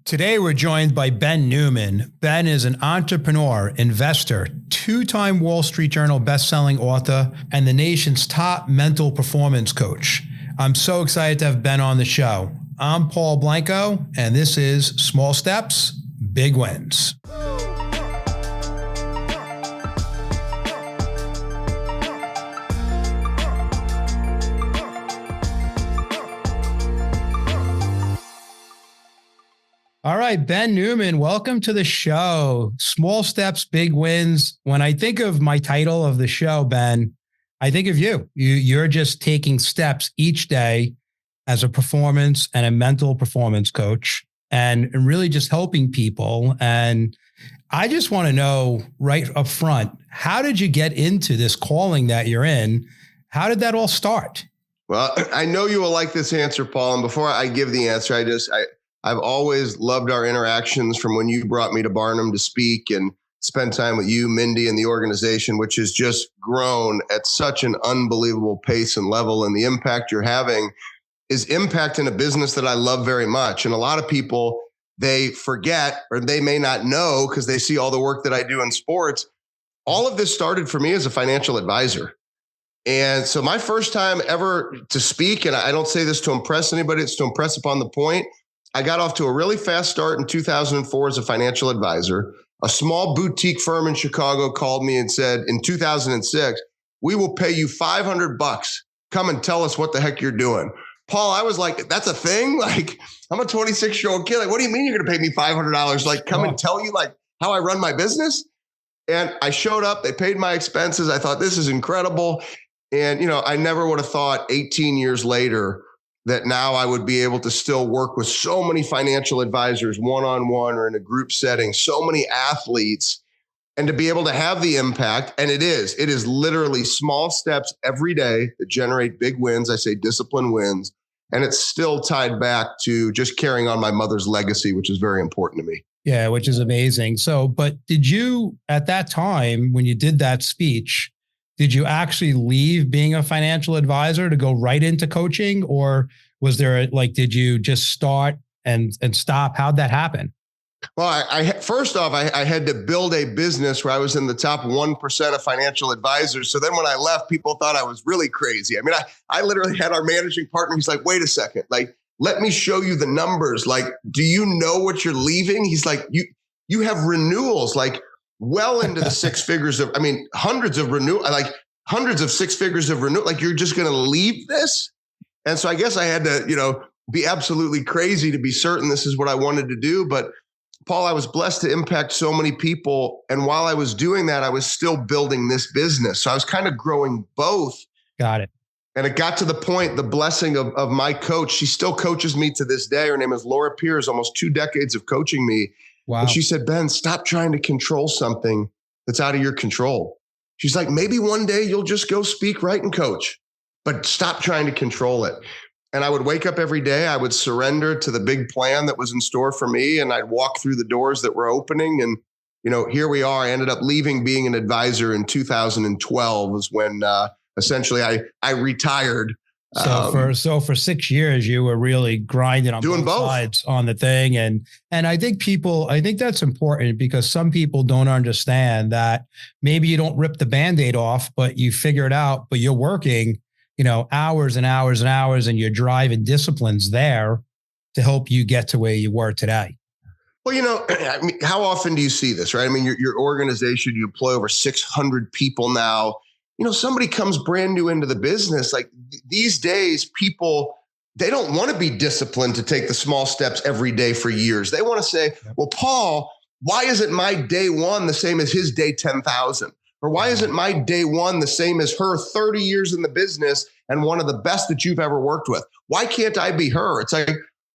Today, we're joined by Ben Newman. Ben is an entrepreneur, investor, two-time Wall Street Journal bestselling author, and the nation's top mental performance coach. I'm so excited to have Ben on the show. I'm Paul Blanco, and this is Small Steps, Big Wins. All right, Ben Newman, welcome to the show. Small Steps, Big Wins. When I think of my title of the show, Ben, I think of you. You're just taking steps each day as a performance and a mental performance coach and really just helping people. And I just want to know right up front, how did you get into this calling that you're in? How did that all start? Well, I know you will like this answer, Paul. And before I give the answer, I've always loved our interactions from when you brought me to Barnum to speak and spend time with you, Mindy, and the organization, which has just grown at such an unbelievable pace and level. And the impact you're having is impact in a business that I love very much. And a lot of people, they forget, or they may not know because they see all the work that I do in sports. All of this started for me as a financial advisor. And so my first time ever to speak, and I don't say this to impress anybody, it's to impress upon the point. I got off to a really fast start in 2004 as a financial advisor. A small boutique firm in Chicago called me and said, in 2006, we will pay you $500. Come and tell us what the heck you're doing. Paul, I was like, that's a thing? Like, I'm a 26-year-old kid. Like, what do you mean you're going to pay me $500? Like, come and tell you like how I run my business? And I showed up. They paid my expenses. I thought, this is incredible. And, I never would have thought 18 years later that now I would be able to still work with so many financial advisors one-on-one or in a group setting, so many athletes, and to be able to have the impact. And it is literally small steps every day that generate big wins. I say discipline wins. And it's still tied back to just carrying on my mother's legacy, which is very important to me. Yeah, which is amazing. So, but did you, at that time, when you did that speech, did you actually leave being a financial advisor to go right into coaching, or was there did you just start and stop? How'd that happen? Well, first off, I had to build a business where I was in the top 1% of financial advisors. So then when I left, people thought I was really crazy. I mean, I literally had our managing partner. He's like, wait a second, let me show you the numbers. Like, do you know what you're leaving? He's like, you have renewals, well into the six figures of, hundreds of six figures of renewal. Like, you're just going to leave this? And so I guess I had to, be absolutely crazy to be certain this is what I wanted to do. But Paul, I was blessed to impact so many people. And while I was doing that, I was still building this business. So I was kind of growing both. Got it. And it got to the point, the blessing of my coach, she still coaches me to this day. Her name is Laura Pierce, almost 2 decades of coaching me. Wow. And she said, Ben, stop trying to control something that's out of your control. She's like, maybe one day you'll just go speak, write, and coach, but stop trying to control it. And I would wake up every day. I would surrender to the big plan that was in store for me. And I'd walk through the doors that were opening. And, here we are. I ended up leaving being an advisor in 2012 was when essentially I retired. So for 6 years, you were really grinding on doing both sides on the thing. And I think that's important because some people don't understand that maybe you don't rip the Band-Aid off, but you figure it out, but you're working, hours and hours and hours, and your drive and discipline's there to help you get to where you were today. Well, how often do you see this, right? Your organization, you employ over 600 people now. Somebody comes brand new into the business. Like these days, people, they don't want to be disciplined to take the small steps every day for years. They want to say, well, Paul, why isn't my day one the same as his day 10,000? Or why isn't my day one the same as her 30 years in the business and one of the best that you've ever worked with? Why can't I be her? It's like,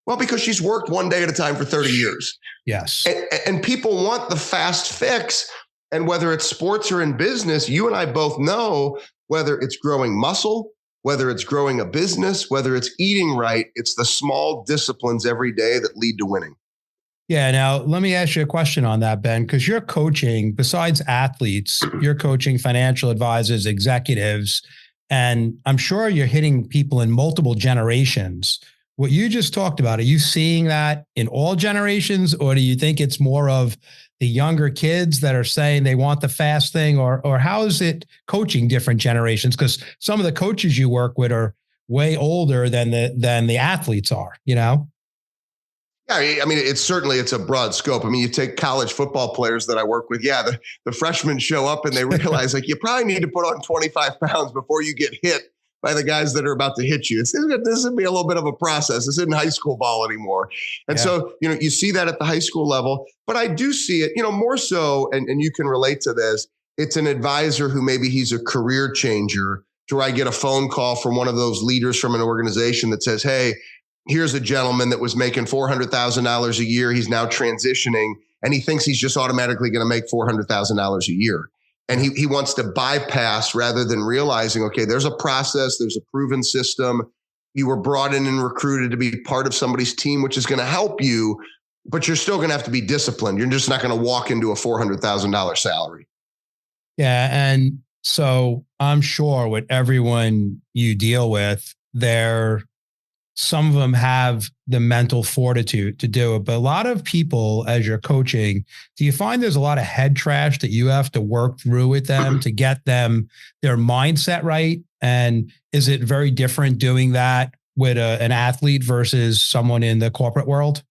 well, because she's worked one day at a time for 30 years. Yes. And people want the fast fix. And whether it's sports or in business, you and I both know whether it's growing muscle, whether it's growing a business, whether it's eating right, it's the small disciplines every day that lead to winning. Yeah. Now, let me ask you a question on that, Ben, because you're coaching, besides athletes, you're coaching financial advisors, executives, and I'm sure you're hitting people in multiple generations what you just talked about, are you seeing that in all generations, or do you think it's more of the younger kids that are saying they want the fast thing, or how is it coaching different generations? Because some of the coaches you work with are way older than the athletes are, you know? Yeah, I mean, it's a broad scope. I mean, you take college football players that I work with. Yeah, the freshmen show up and they realize like you probably need to put on 25 pounds before you get hit by the guys that are about to hit you. This would be a little bit of a process. This isn't high school ball anymore. And so, you see that at the high school level, but I do see it, more so, and you can relate to this. It's an advisor who maybe he's a career changer, to where I get a phone call from one of those leaders from an organization that says, hey, here's a gentleman that was making $400,000 a year. He's now transitioning and he thinks he's just automatically going to make $400,000 a year. And he wants to bypass rather than realizing, okay, there's a process, there's a proven system. You were brought in and recruited to be part of somebody's team, which is going to help you, but you're still going to have to be disciplined. You're just not going to walk into a $400,000 salary. Yeah. And so I'm sure with everyone you deal with, some of them have the mental fortitude to do it. But a lot of people, as you're coaching, do you find there's a lot of head trash that you have to work through with them to get them their mindset right? And is it very different doing that with an athlete versus someone in the corporate world?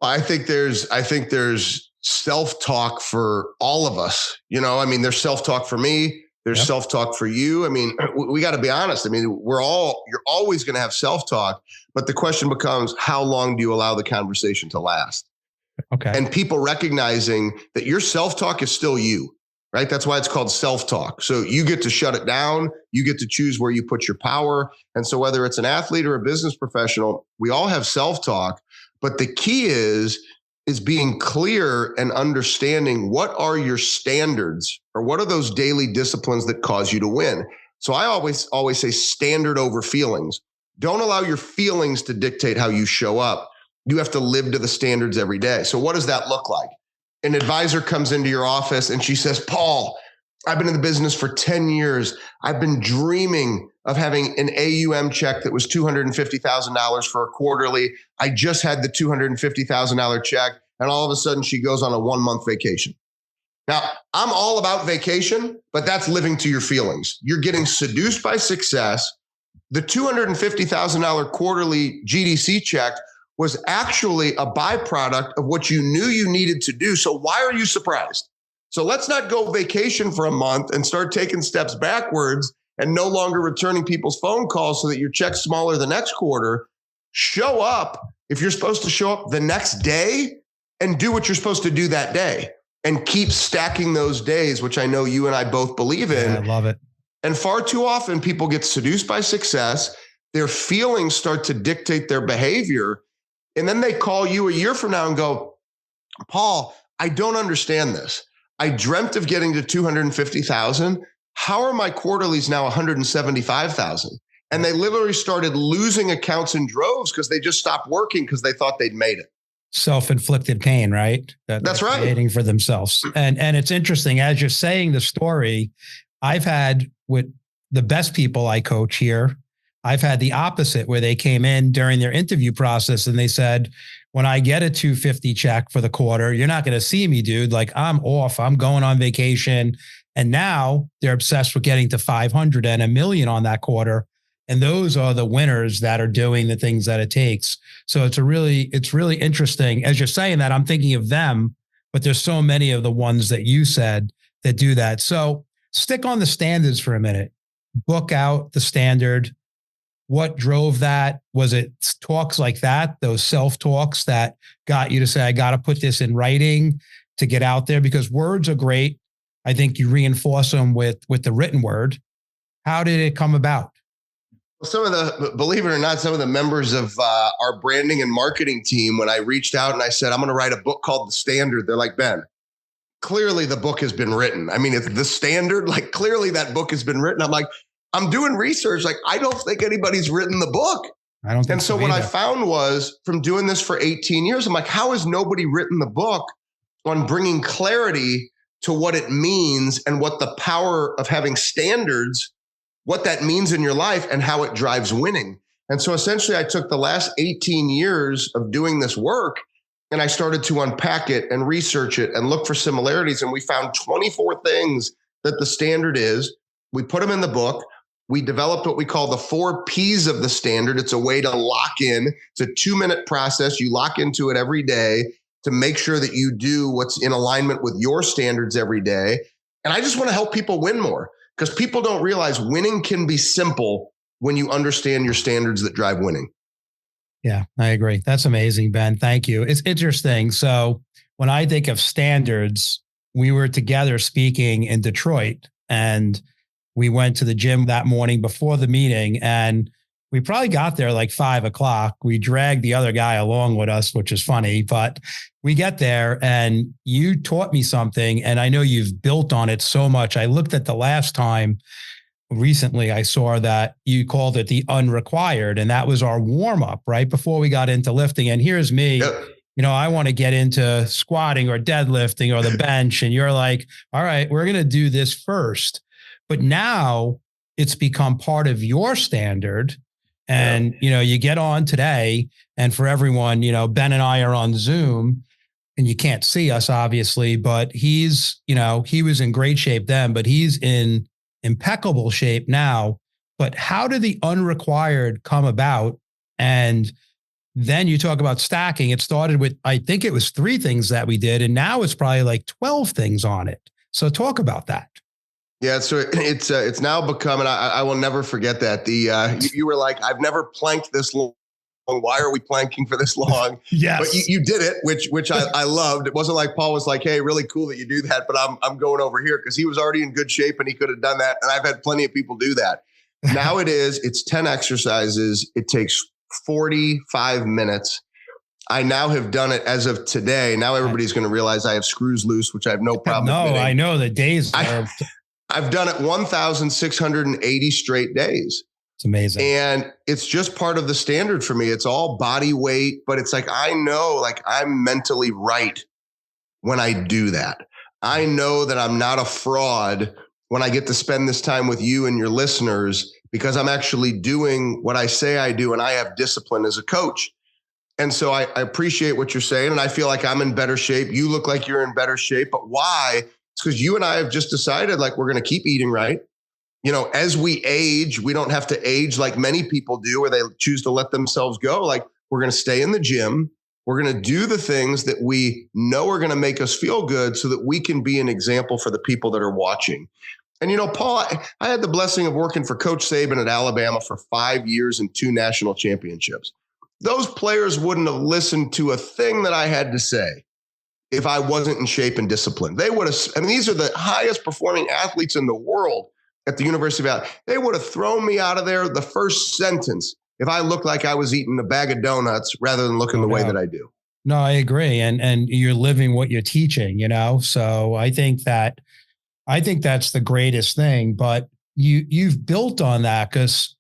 I think there's self-talk for all of us. I mean, there's self-talk for me. There's self-talk for you. I mean, we got to be honest. I mean, you're always going to have self-talk, but the question becomes, how long do you allow the conversation to last? Okay. And people recognizing that your self-talk is still you, right? That's why it's called self-talk. So you get to shut it down. You get to choose where you put your power. And so whether it's an athlete or a business professional, we all have self-talk, but the key is being clear and understanding what are your standards, or what are those daily disciplines that cause you to win. So I always say standard over feelings. Don't allow your feelings to dictate how you show up. You have to live to the standards every day. So what does that look like? An advisor comes into your office and she says, Paul, I've been in the business for 10 years. I've been dreaming of having an AUM check that was $250,000 for a quarterly. I just had the $250,000 check, and all of a sudden she goes on a 1-month vacation. Now, I'm all about vacation, but that's living to your feelings. You're getting seduced by success. The $250,000 quarterly GDC check was actually a byproduct of what you knew you needed to do. So why are you surprised? So let's not go vacation for a month and start taking steps backwards and no longer returning people's phone calls so that your check's smaller the next quarter. Show up if you're supposed to show up the next day and do what you're supposed to do that day, and keep stacking those days, which I know you and I both believe in. Yeah, I love it. And far too often people get seduced by success. Their feelings start to dictate their behavior. And then they call you a year from now and go, Paul, I don't understand this. I dreamt of getting to 250,000. How are my quarterlies now 175,000? And they literally started losing accounts in droves because they just stopped working because they thought they'd made it. Self-inflicted pain, right? That's right. Creating for themselves. And it's interesting, as you're saying the story, I've had with the best people I coach here, I've had the opposite, where they came in during their interview process and they said, when I get a 250 check for the quarter, you're not going to see me, dude. Like, I'm off. I'm going on vacation. And now they're obsessed with getting to 500 and $1 million on that quarter. And those are the winners that are doing the things that it takes. So it's really interesting. As you're saying that, I'm thinking of them, but there's so many of the ones that you said that do that. So stick on the standards for a minute. Book out the standard. What drove that? Was it talks like that, those self-talks that got you to say, I got to put this in writing to get out there? Because words are great. I think you reinforce them with the written word. How did it come about? Well, believe it or not, some of the members of our branding and marketing team, when I reached out and I said, I'm going to write a book called The Standard, they're like, Ben, clearly the book has been written. I mean, it's The Standard, like clearly that book has been written. I'm like, I'm doing research. Like, I don't think anybody's written the book. I don't think and so what I found was, from doing this for 18 years, I'm like, how has nobody written the book on bringing clarity to what it means and what the power of having standards, what that means in your life and how it drives winning? And so essentially I took the last 18 years of doing this work and I started to unpack it and research it and look for similarities. And we found 24 things that the standard is. We put them in the book. We developed what we call the 4 P's of the standard. It's a way to lock in. It's a 2-minute process. You lock into it every day to make sure that you do what's in alignment with your standards every day. And I just want to help people win more, because people don't realize winning can be simple when you understand your standards that drive winning. Yeah, I agree. That's amazing, Ben. Thank you. It's interesting. So when I think of standards, we were together speaking in Detroit, and we went to the gym that morning before the meeting, and we probably got there like 5:00. We dragged the other guy along with us, which is funny, but we get there and you taught me something, and I know you've built on it so much. I looked at the last time recently, I saw that you called it the unrequired, and that was our warm up right before we got into lifting. And here's me, I want to get into squatting or deadlifting or the bench. And you're like, all right, we're going to do this first. But now it's become part of your standard. And, you get on today, and for everyone, Ben and I are on Zoom, and you can't see us obviously, but he was in great shape then, but he's in impeccable shape now. But how did the unrequired come about? And then you talk about stacking. It started with, I think it was 3 things that we did, and now it's probably like 12 things on it. So talk about that. Yeah, so it's now become, and I will never forget that. You were like, I've never planked this long. Why are we planking for this long? Yes. But you did it, which I loved. It wasn't like Paul was like, hey, really cool that you do that, but I'm going over here, because he was already in good shape and he could have done that. And I've had plenty of people do that. Now it's 10 exercises. It takes 45 minutes. I now have done it as of today. Now everybody's going to realize I have screws loose, which I have no problem admitting. I know the days are... I've done it 1,680 straight days. It's amazing. And it's just part of the standard for me. It's all body weight, but it's like, I know, like, I'm mentally right when I do that. I know that I'm not a fraud when I get to spend this time with you and your listeners, because I'm actually doing what I say I do, and I have discipline as a coach. And so I appreciate what you're saying, and I feel like I'm in better shape. You look like you're in better shape, but why? It's because you and I have just decided, like, we're going to keep eating right. As we age, we don't have to age like many people do, where they choose to let themselves go. Like, we're going to stay in the gym. We're going to do the things that we know are going to make us feel good, so that we can be an example for the people that are watching. And, Paul, I had the blessing of working for Coach Saban at Alabama for 5 years and 2 national championships. Those players wouldn't have listened to a thing that I had to say if I wasn't in shape and disciplined. They would have, these are the highest performing athletes in the world at the University of Alabama. They would have thrown me out of there the first sentence if I looked like I was eating a bag of donuts rather than looking the way that I do. No, I agree. And you're living what you're teaching, So I think that's the greatest thing. But you've built on that, because,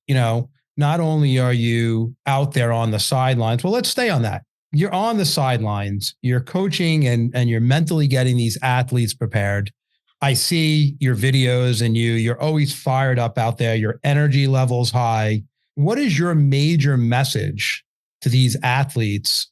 not only are you out there on the sidelines, well, let's stay on that. You're on the sidelines, you're coaching, and you're mentally getting these athletes prepared. I see your videos, and you're always fired up out there. Your energy level's high. What is your major message to these athletes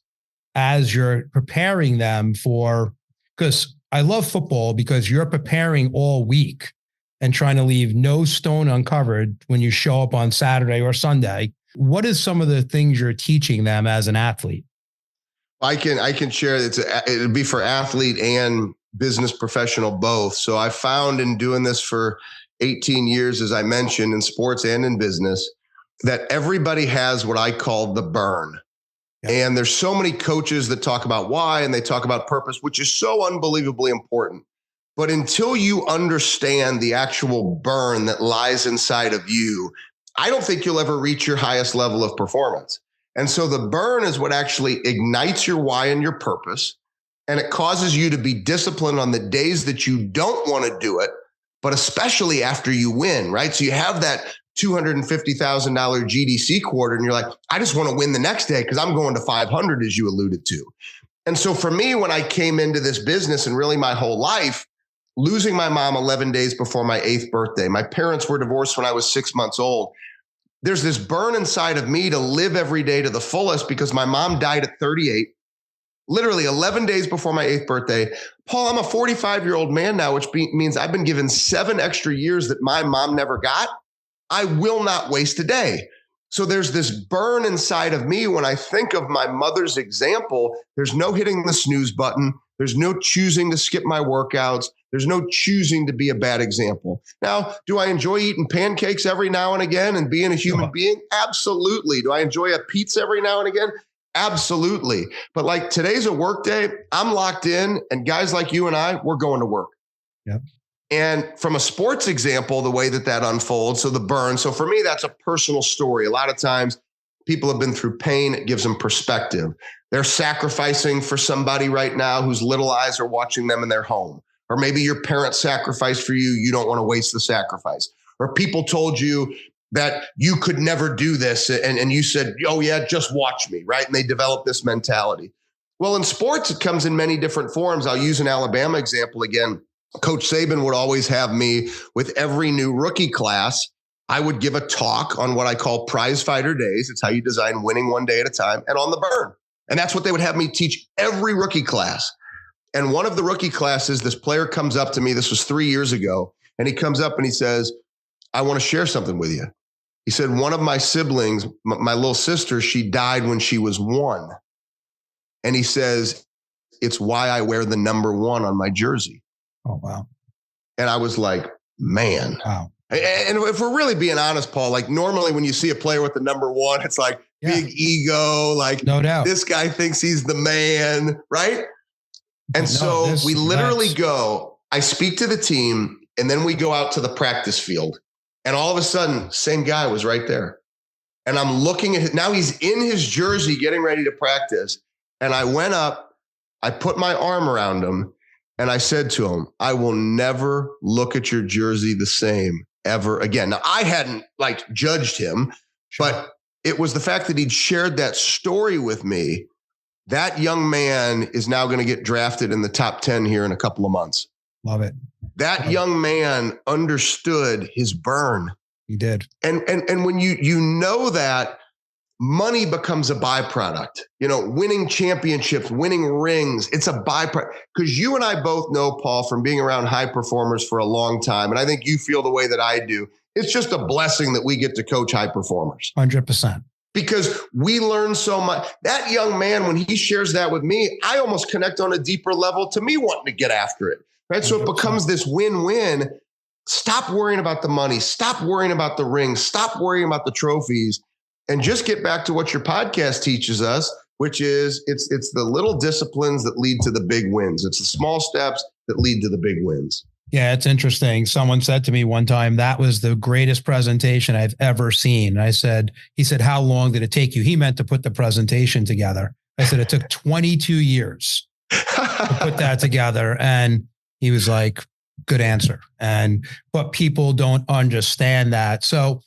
as you're preparing them for, because I love football, because you're preparing all week and trying to leave no stone uncovered when you show up on Saturday or Sunday. What is some of the things you're teaching them as an athlete? I can share that it'd be for athlete and business professional both. So I found in doing this for 18 years, as I mentioned, in sports and in business, that everybody has what I call the burn. Yeah. And there's so many coaches that talk about why, and they talk about purpose, which is so unbelievably important. But until you understand the actual burn that lies inside of you, I don't think you'll ever reach your highest level of performance. And so the burn is what actually ignites your why and your purpose. And it causes you to be disciplined on the days that you don't want to do it, but especially after you win, right? So you have that $250,000 GDC quarter, and you're like, I just want to win the next day because I'm going to 500, as you alluded to. And so for me, when I came into this business, and really my whole life, losing my mom 11 days before my 8th birthday, my parents were divorced when I was 6 months old. there's this burn inside of me to live every day to the fullest because my mom died at 38, literally 11 days before my 8th birthday. Paul, I'm a 45-year-old man now, which means I've been given 7 extra years that my mom never got. I will not waste a day. So there's this burn inside of me when I think of my mother's example. There's no hitting the snooze button. There's no choosing to skip my workouts. There's no choosing to be a bad example. Now, do I enjoy eating pancakes every now and again and being a human being? Absolutely. Do I enjoy a pizza every now and again? Absolutely. But like today's a work day, I'm locked in, and guys like you and I, we're going to work. Yep. And from a sports example, the way that unfolds, so the burn. So for me, that's a personal story. A lot of times people have been through pain. It gives them perspective. They're sacrificing for somebody right now whose little eyes are watching them in their home. Or maybe your parents sacrificed for you. You don't want to waste the sacrifice. Or people told you that you could never do this. And you said, oh yeah, just watch me, right? And they develop this mentality. Well, in sports, it comes in many different forms. I'll use an Alabama example again. Coach Saban would always have me with every new rookie class. I would give a talk on what I call prize fighter days. It's how you design winning one day at a time, and on the burn. And that's what they would have me teach every rookie class. And one of the rookie classes, this player comes up to me. This was 3 years ago. And he comes up and he says, I want to share something with you. He said, one of my siblings, my little sister, she died when she was 1. And he says, it's why I wear the number 1 on my jersey. Oh, wow. And I was like, man. Wow. And if we're really being honest, Paul, like normally when you see a player with the number 1, it's like big ego, like no doubt. This guy thinks he's the man, right? And we literally go, I speak to the team, and then we go out to the practice field. And all of a sudden, same guy was right there. And I'm looking at it. Now he's in his jersey getting ready to practice. And I went up, I put my arm around him, and I said to him, I will never look at your jersey the same ever again. Now, I hadn't judged him, but it was the fact that he'd shared that story with me. That young man is now going to get drafted in the top 10 here in a couple of months. Love it. That young man understood his burn. He did. And when you know that, money becomes a byproduct. You know, winning championships, winning rings, it's a byproduct. Because you and I both know, Paul, from being around high performers for a long time, and I think you feel the way that I do, it's just a blessing that we get to coach high performers. 100%. Because we learn so much. That young man, when he shares that with me, I almost connect on a deeper level to me wanting to get after it, right? 100%. So it becomes this win-win. Stop worrying about the money. Stop worrying about the rings. Stop worrying about the trophies. And just get back to what your podcast teaches us, which is it's the little disciplines that lead to the big wins. It's the small steps that lead to the big wins. Yeah, it's interesting. Someone said to me one time, that was the greatest presentation I've ever seen. He said, how long did it take you? He meant to put the presentation together. I said, it took 22 years to put that together. And he was like, good answer. But people don't understand that. So,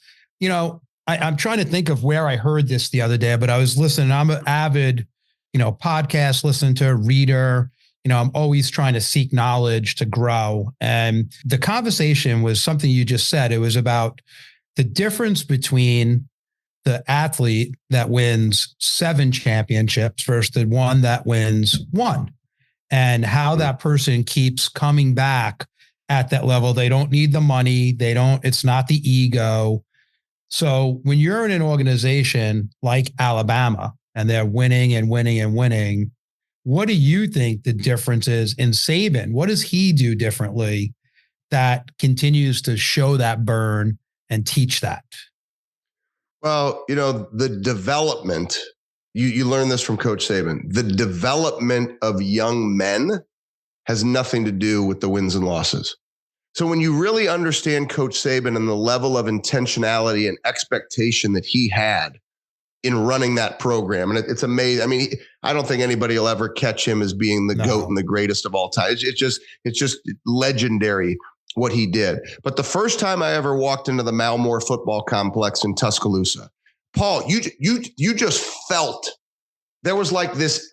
I'm trying to think of where I heard this the other day, but I was listening. I'm an avid, podcast listener, reader. I'm always trying to seek knowledge to grow. And the conversation was something you just said. It was about the difference between the athlete that wins 7 championships versus the one that wins 1, and how that person keeps coming back at that level. They don't need the money. It's not the ego. So when you're in an organization like Alabama and they're winning and winning and winning, what do you think the difference is in Saban? What does he do differently that continues to show that burn and teach that? Well, the development, you learn this from Coach Saban, the development of young men has nothing to do with the wins and losses. So when you really understand Coach Saban and the level of intentionality and expectation that he had in running that program, and it's amazing. I mean, I don't think anybody will ever catch him as being the GOAT and the greatest of all time. It's just legendary what he did. But the first time I ever walked into the Malmore football complex in Tuscaloosa, Paul, you just felt there was like this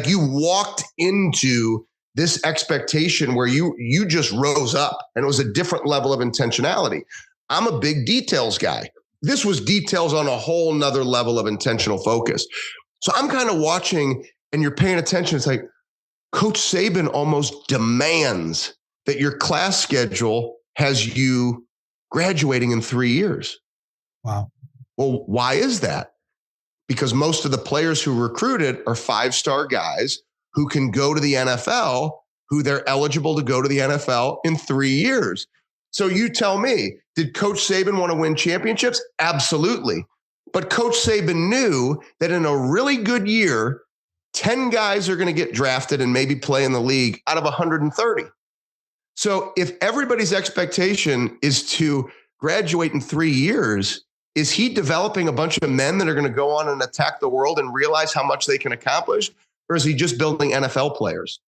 you walked into this expectation where you just rose up, and it was a different level of intentionality. I'm a big details guy. this was details on a whole nother level of intentional focus. So I'm kind of watching and you're paying attention. It's like Coach Saban almost demands that your class schedule has you graduating in 3 years. Wow. Well, why is that? Because most of the players who recruited are 5-star guys who can go to the NFL, who they're eligible to go to the NFL in 3 years. So you tell me, did Coach Saban want to win championships? Absolutely. But Coach Saban knew that in a really good year, 10 guys are going to get drafted and maybe play in the league out of 130. So if everybody's expectation is to graduate in 3 years, is he developing a bunch of men that are going to go on and attack the world and realize how much they can accomplish? Or is he just building NFL players?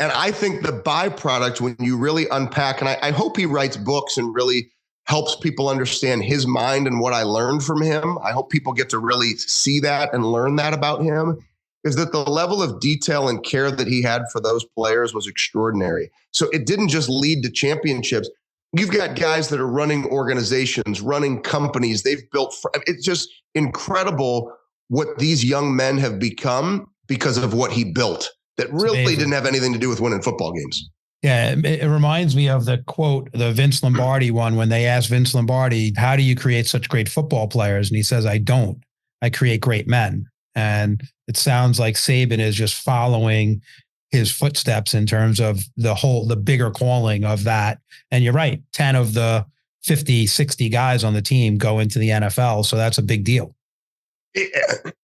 And I think the byproduct, when you really unpack, and I hope he writes books and really helps people understand his mind and what I learned from him. I hope people get to really see that and learn that about him, is that the level of detail and care that he had for those players was extraordinary. So it didn't just lead to championships. You've got guys that are running organizations, running companies. They've built, it's just incredible what these young men have become because of what he built that really didn't have anything to do with winning football games. Yeah, it reminds me of the quote, the Vince Lombardi one, when they asked Vince Lombardi, how do you create such great football players? And he says, I don't. I create great men. And it sounds like Saban is just following his footsteps in terms of the bigger calling of that. And you're right, 10 of the 50, 60 guys on the team go into the NFL. So that's a big deal.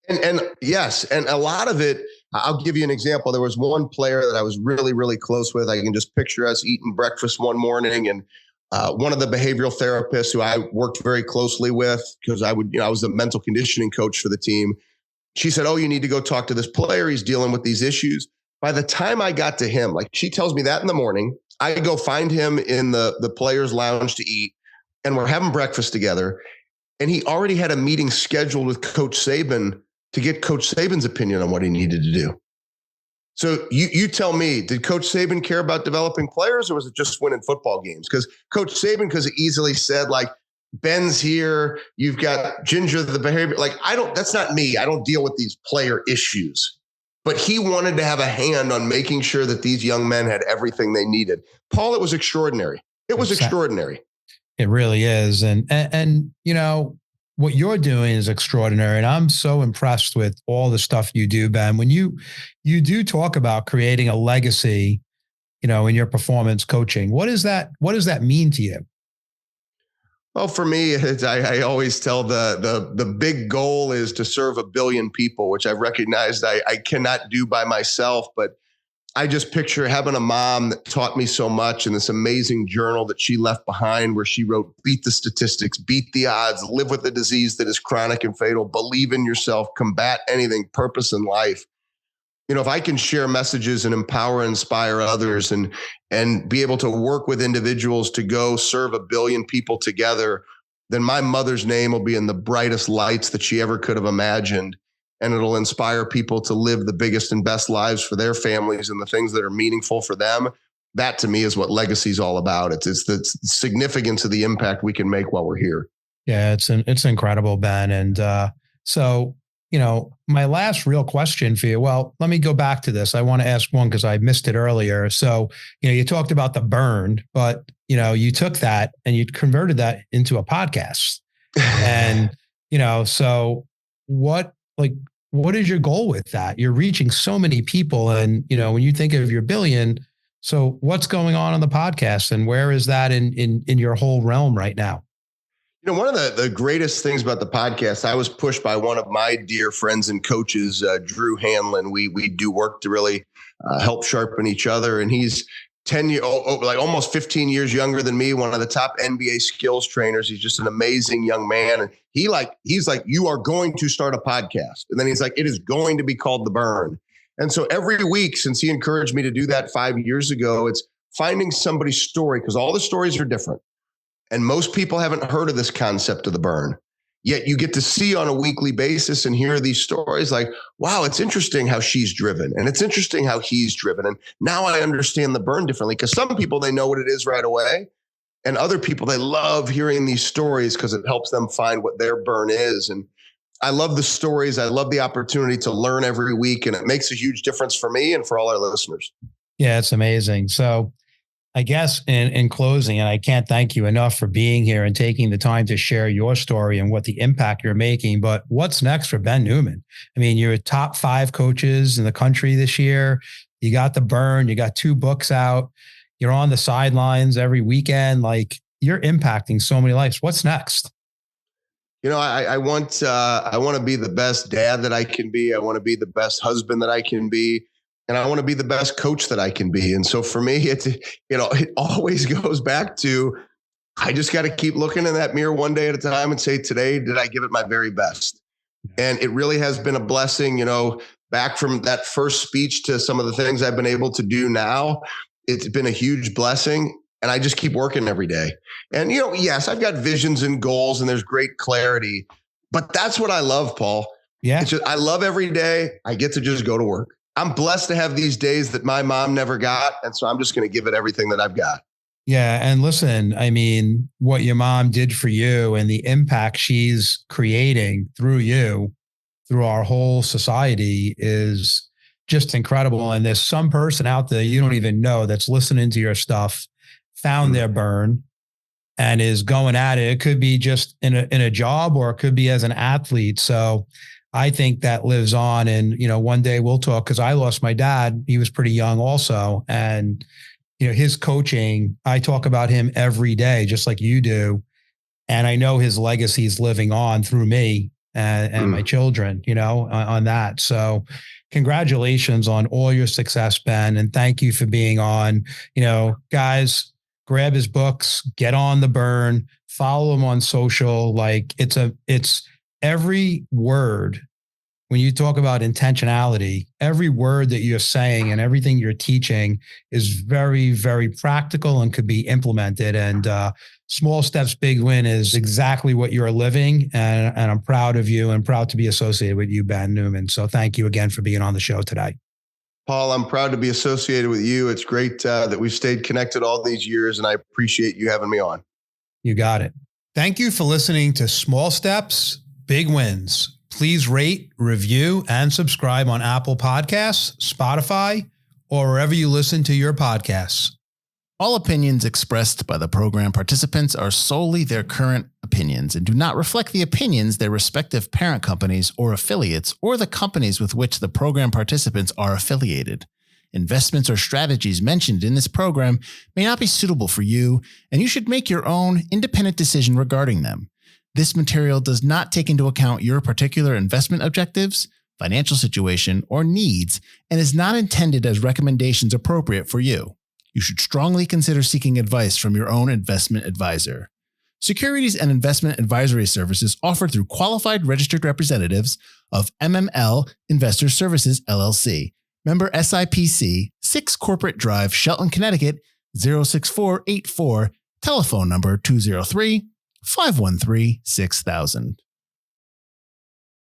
And yes, and a lot of it, I'll give you an example. There was one player that I was really, really close with. I can just picture us eating breakfast one morning, and one of the behavioral therapists who I worked very closely with, because I was the mental conditioning coach for the team. She said, "Oh, you need to go talk to this player. He's dealing with these issues." By the time I got to him, like she tells me that in the morning, I go find him in the players' lounge to eat, and we're having breakfast together. And he already had a meeting scheduled with Coach Saban to get Coach Saban's opinion on what he needed to do. So you tell me, did Coach Saban care about developing players, or was it just winning football games? Because Coach Saban could have easily said, like, Ben's here, you've got Ginger, the behavior. Like, that's not me. I don't deal with these player issues. But he wanted to have a hand on making sure that these young men had everything they needed. Paul, it was extraordinary. It was extraordinary. It really is. And you know, what you're doing is extraordinary. And I'm so impressed with all the stuff you do, Ben. When you do talk about creating a legacy, you know, in your performance coaching, what does that mean to you? Well, for me, I always tell the big goal is to serve 1 billion people, which I've recognized I cannot do by myself. But I just picture having a mom that taught me so much, and this amazing journal that she left behind where she wrote, beat the statistics, beat the odds, live with a disease that is chronic and fatal, believe in yourself, combat anything, purpose in life. You know, if I can share messages and empower, inspire others and be able to work with individuals to go serve 1 billion people together, then my mother's name will be in the brightest lights that she ever could have imagined. And it'll inspire people to live the biggest and best lives for their families and the things that are meaningful for them. That, to me, is what legacy is all about. It's the significance of the impact we can make while we're here. Yeah, it's incredible, Ben. And so, you know, my last real question for you, well, let me go back to this. I want to ask one because I missed it earlier. So, you know, you talked about the burn, but, you know, you took that and you converted that into a podcast. And, you know, so what is your goal with that? You're reaching so many people. And, you know, when you think of your billion, so what's going on the podcast, and where is that in your whole realm right now? You know, one of the greatest things about the podcast, I was pushed by one of my dear friends and coaches, Drew Hanlon. We do work to really help sharpen each other. And he's 10 years, like almost 15 years younger than me, one of the top NBA skills trainers. He's just an amazing young man. And he's like, you are going to start a podcast. And then he's like, it is going to be called The Burn. And so every week, since he encouraged me to do that 5 years ago, it's finding somebody's story, because all the stories are different. And most people haven't heard of this concept of the burn. Yet you get to see on a weekly basis and hear these stories like, wow, it's interesting how she's driven. And it's interesting how he's driven. And now I understand the burn differently, because some people, they know what it is right away. And other people, they love hearing these stories because it helps them find what their burn is. And I love the stories. I love the opportunity to learn every week. And it makes a huge difference for me and for all our listeners. Yeah, it's amazing. So I guess in closing, and I can't thank you enough for being here and taking the time to share your story and what the impact you're making. But what's next for Ben Newman? I mean, you're top 5 coaches in the country this year. You got the burn. You got 2 books out. You're on the sidelines every weekend. Like, you're impacting so many lives. What's next? I want to be the best dad that I can be. I want to be the best husband that I can be. And I want to be the best coach that I can be. And so for me, it always goes back to, I just got to keep looking in that mirror one day at a time and say, today, did I give it my very best? And it really has been a blessing, back from that first speech to some of the things I've been able to do now. It's been a huge blessing. And I just keep working every day. And, yes, I've got visions and goals and there's great clarity, but that's what I love, Paul. Yeah. I love every day. I get to just go to work. I'm blessed to have these days that my mom never got. And so I'm just going to give it everything that I've got. Yeah. And listen, I mean, what your mom did for you and the impact she's creating through you, through our whole society is just incredible. And there's some person out there you don't even know that's listening to your stuff, found their burn and is going at it. It could be just in a job or it could be as an athlete. So I think that lives on. And, one day we'll talk because I lost my dad. He was pretty young also. And, his coaching, I talk about him every day, just like you do. And I know his legacy is living on through me and my children, on that. So congratulations on all your success, Ben. And thank you for being on. Guys, grab his books, get on the burn, follow him on social. Like it's every word. When you talk about intentionality, every word that you're saying and everything you're teaching is very, very practical and could be implemented. And small steps, big win is exactly what you're living. And I'm proud of you and proud to be associated with you, Ben Newman. So thank you again for being on the show today. Paul, I'm proud to be associated with you. It's great that we've stayed connected all these years, and I appreciate you having me on. You got it. Thank you for listening to Small Steps, Big Wins. Please rate, review, and subscribe on Apple Podcasts, Spotify, or wherever you listen to your podcasts. All opinions expressed by the program participants are solely their current opinions and do not reflect the opinions their respective parent companies or affiliates or the companies with which the program participants are affiliated. Investments or strategies mentioned in this program may not be suitable for you, and you should make your own independent decision regarding them. This material does not take into account your particular investment objectives, financial situation, or needs, and is not intended as recommendations appropriate for you. You should strongly consider seeking advice from your own investment advisor. Securities and investment advisory services offered through qualified registered representatives of MML Investor Services, LLC. Member SIPC, 6 Corporate Drive, Shelton, Connecticut, 06484, telephone number 203-513-6000.